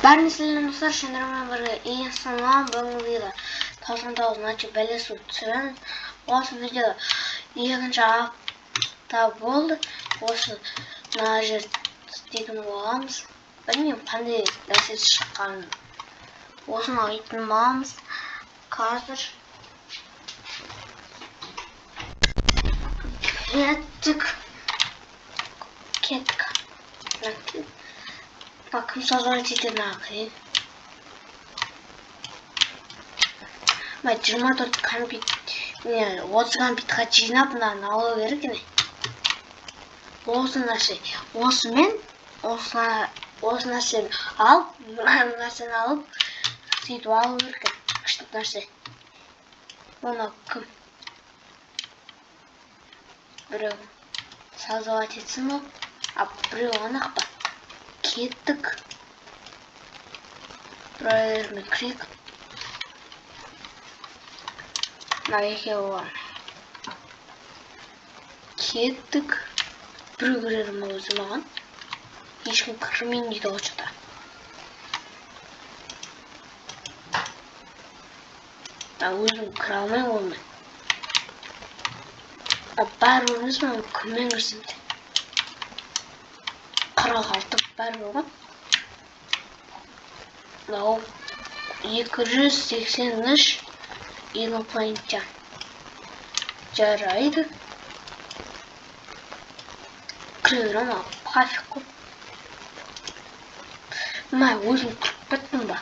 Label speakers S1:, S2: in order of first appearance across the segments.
S1: Бәріңіздің достар, шындырмен бірге ең соңынан бүгінгі 99 наче бәлес өтсін. Осы видео екінші апта болды. Осы мына жер істейтін боламыз. Білмеймін қандай нәрсе шыққанын. Осыны айтатын боламыз. Қазір кеттік. Кім созвонить ететін ақырын. 24 компьютер, 30 компьютерға жинап мынаны алу керек не. Осы нәрсе, осымен осы нәрсені алып, мына нәрсені алып, сөйтіп алу керек. Күшті нәрсе. Оны кім? Біреу созвонить етсін ба? Біреу анық па? Кеттік. Проверме крик. На екеуі кеттік. Біреу көрерім өзі маған. Ешкім кірмейін дейді очықта. Өзім кіре алмай олмай. Бәрі өрміз мен күнмен кірсем де. 46 бәрі болған. 283 инопланетян. Жарайды. Кіре ма? Пофиг қой. Мен өзім кіріп біттім ба?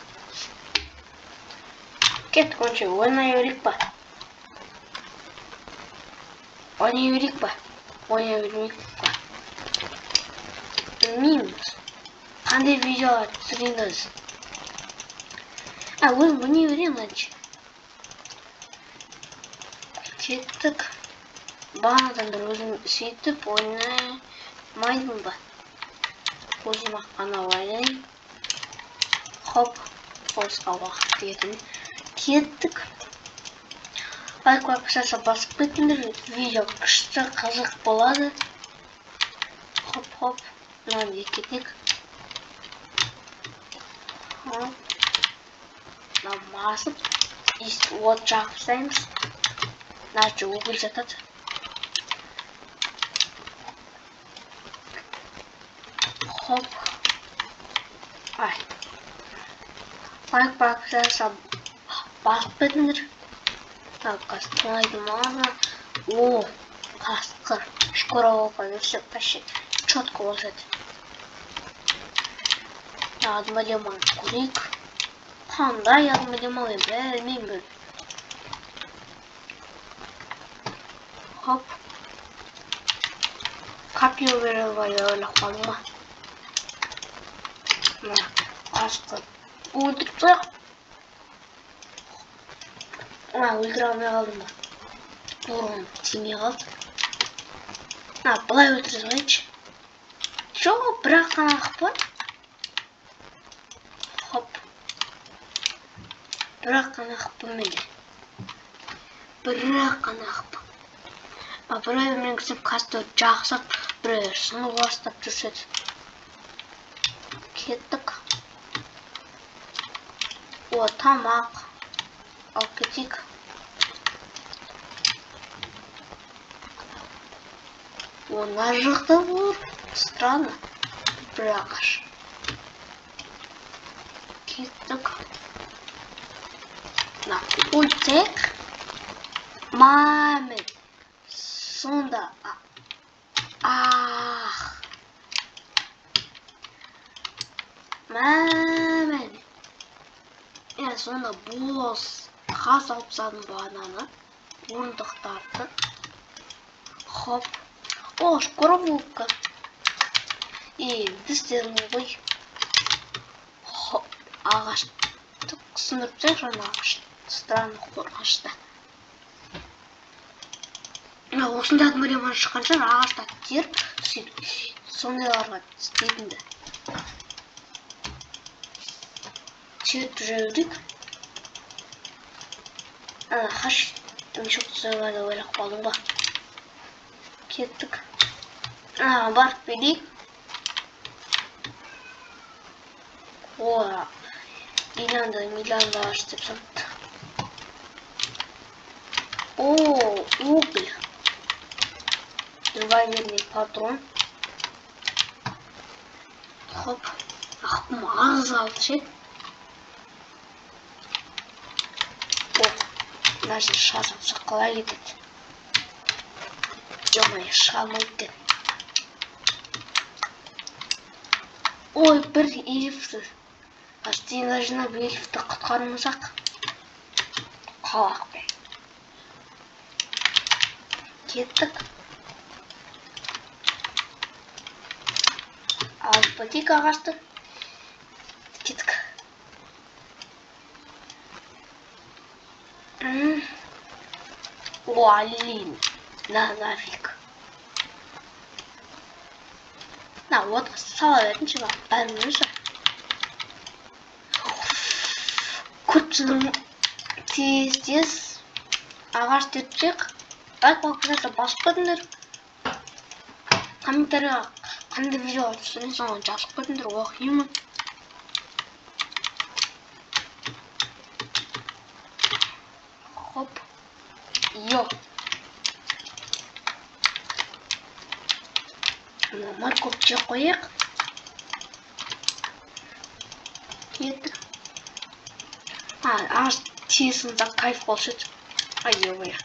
S1: Кеттік онша ойнай берейік па? Ойнай берейік па? Ойнай бермейік па? Білмейміз. Қандай видеолар түсіріңіз? Өзім ойнай берейін әнші. Кеттік. Бағанадан бір өзім сөйтіп ойнаймайдым ба? Өзім аққана ойнайын. Хоп, осыға уақыт етін. Кеттік. Лайк подписаться басып кетіңдер. Видео күшті қызық болады. Хоп. Мынаны кеттік. Намазып. От жағып тастаймыз. Наче угол жатады. Хоп. Лайк подписаться басып кетіңдер. Қастығайды мағына. Қасқыр. Шкура болған өсіп пәші. Четко болсады. Адмалеман көрейік. Қандай адмалеман білмеймін. Хоп. Капио беріп ойлап қалдым ма? Қасқыр. Өлтіріп тұяқ. Өлтіре алмай қалдым ба? Бұрын тимей қалды. Бұлай өлтіре салайыншы. Жоқ, бірақ қана ақып ба? Хоп. Бірақ қана ақып ба менде? Бірақ қана ақып ба? Біреу мен кісіп қасты жақсып, біреу сыны бастап жүрседі. Кеттік. Тамақ. Ал кетейік. Мына жақта болыр. Странно. Бірақ аш. Кеттік. Өлтек. Мамин. Сонда. Мамин. Сонда бос. Қас алып садым бағананы. Орындықтарды. Хоп. Шкуровка. Дістерін ғой. Хоп. Ағашты сындырып тек жаңа ағашты. Странно қорғашты. Осында адмалеман шыққанша ағашта теріп, сондайларға істейтінді. Сөйтіп жүрдік. Қаш мешок түсіргенде ойлап қалдым ба? Кеттік. Барып берейік. О, миллионда аш деп санапты. О, уголь. Револьверный патрон. Хоп. Ақпым ағыз алды ше. О, мына жерде шазамса қалай кетеді. Ё-моё, шалмайды. Ой, бір элифті. Астина жинап элифті құтқармасақ. Қалақ бе. Кеттік. Алып бәтек ағашты. Кеттік. Уалин. Нафиг. На, вот сала берінші ба. Бәрін өші. Күтшінің тез ағаш тетпек. Лайк болса басып көріңдер. Комментарийға қандай видео түсірген соң жазып көріңдер, оқимын. Хоп. Йо. Морковь жеп қояйық. Кеттік. Ағаш тесімді кайф болшы еді. Ай-ой.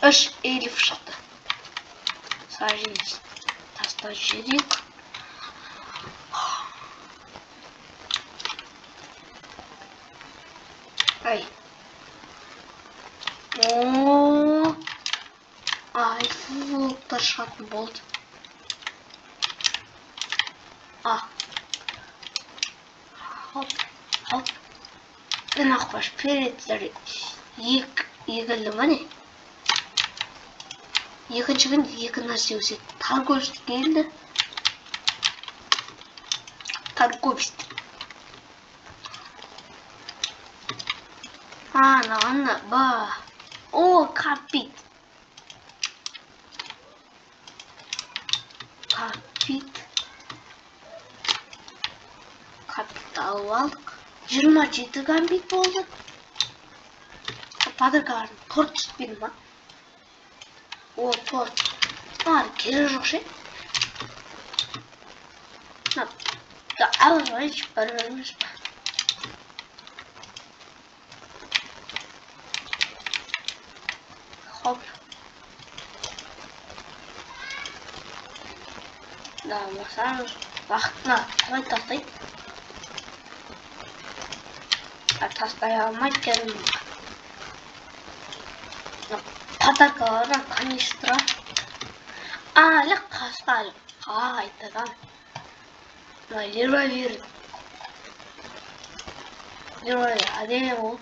S1: 3 элиф шықты. Сажеміз. Таста жүрек. Ай. Ооо. Ай, фулықтар шығатын болды. Хоп, хоп. Мен ақпаш переттері егілді ма не? Екінші күн екі нәрсе өседі. Торговец келді. Торговец. Нағанна, ба. О, капит. Капит алып алдық. 27 гамбит болды. Падырғарын торт түспеді ма? О, торт. Кере жоқ ше. Алып айчып бір-біріміз ба. Хоп. Да, масаңыз вақытына қалай тастайды. Тастай алмайды кәдім. Подаркалардан канистра. Әлі қасқа әлі. Қайтадан. Револьвер. Револьвер. Әдемі ол.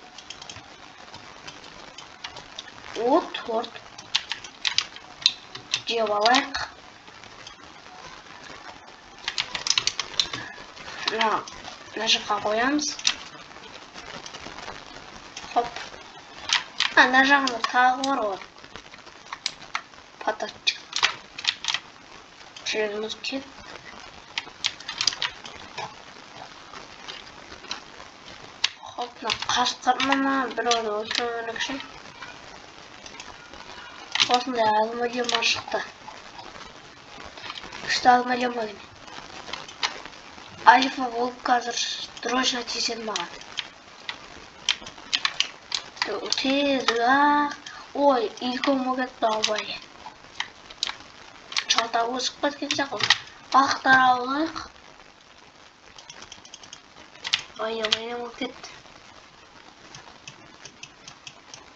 S1: О, торт. Жеп алайық. Мына жаққа қоямыз. Хоп. Ана жағында тағы бар ғой. Пататчик. Жүрегіміз кет. Хоп, мына қасқырмана біреуді өлтіру керек ше. Осындай алмалима шықты. Күшті алмалима кене. Альфа болып қазір дрожна теседі маған. Тез, ой, ilk кетті абай. Чалта өсіп кеткен сияқты. Бақтар алайық. Ай, ол кетті.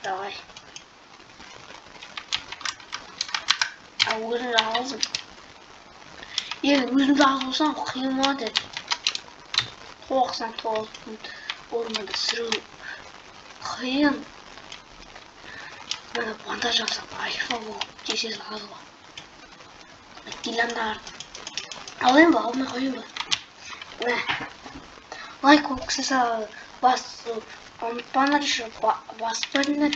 S1: Давай. Өзімді алғызым. Өзімді алғызсам қиыма деді. 99 орманда сүру қиын. Мені бандаж жасап альфа болып тесе салады ғой. Диландар. Алайын ба, алмай қойын ба. Лайк болып кісі басып, ұмытпаңдар үшін басып көріңдер.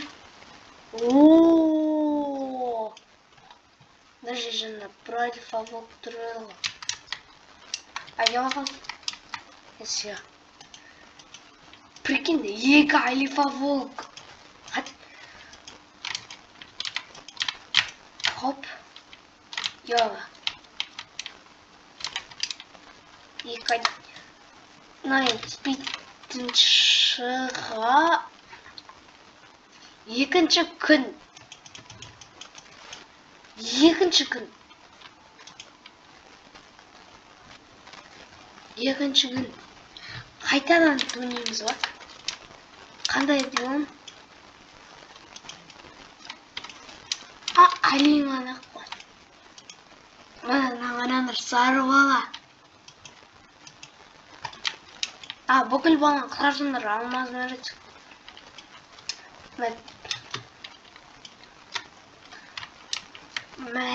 S1: Ооо. Даже жында бір альфа болып тұрады ғой. Ayol. Все. Прикинь, екі алифа-волк. Hadi. Hop. Yok. Екі. Bitіншіға. Екінші күн. Екінші күн. Екінші күн. Қайтадан төнеміз ба? Қандай деймін? Алиманы қой. Мынаныр сары бала. Бүкіл баланы қаржындар алмазын өрет. Мә